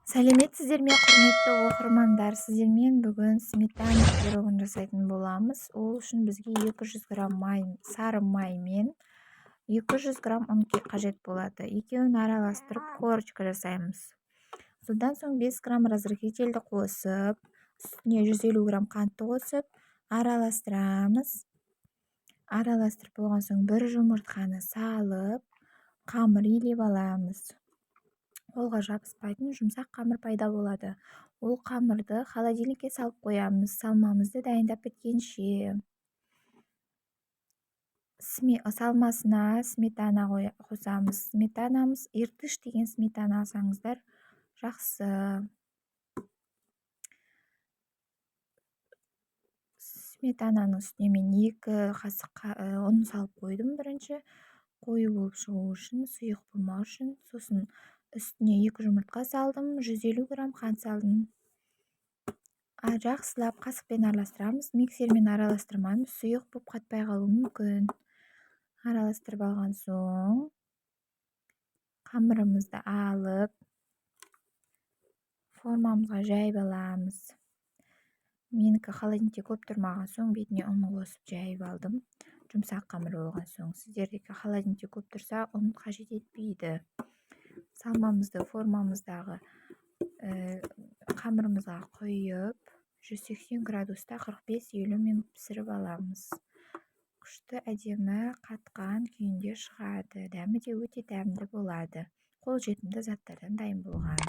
Сәлеметсіздер ме, құрметті оқырмандар? Сіздермен бүгін сметана пирогын жасайтын боламыз. Ол үшін бізге 200 грамм сары май мен 200 грамм ұн қажет болады. Екеуін араластырып корочка жасаймыз. Содан соң 5 грамм разрыхительді қосып, үстіне 150 грамм қантты қосып, араластырамыз. Араластырып болған соң бір жұмыртқаны салып, қамыр илеп аламыз. Қолға жабыспайтын жұмсақ қамыр пайда болады. Ол қамырды холодильникке салып қоямыз. Салмамызды дайындап біткенше. Салмасына сметана қосамыз. Сметанамыз иртыш деген сметана алсаңыздар жақсы. Сметананың үстіне мен 2 қасық ұн салып қойдым бірінші. Қою болып шығу үшін, сұйық болмау үшін. Сосын үстіне 2 жұмыртқа салдым, 150 грамм қант салдым. Жақсылап қасықпен араластырамыз. Миксермен араластырмаймыз, сұйық болып қатпай қалуы мүмкін. Араластырып алған соң қамырымызды алып формамызға жайып аламыз. Менікі холодильникте көп тұрмаған соң бетіне ұн қосып жайып алдым. Жұмсақ қамыр болған соң. Сіздердікі холодильникте көп тұрса, ұн қажет етпейді. Салмамызды формамыздағы қамырымызға құйып 180 градуста 45-50 минут пісіріп аламыз. Күшті әдемі қатқан күйінде шығады. Дәмі де өте дәмді болады. Қолжетімді заттардан дайын болған.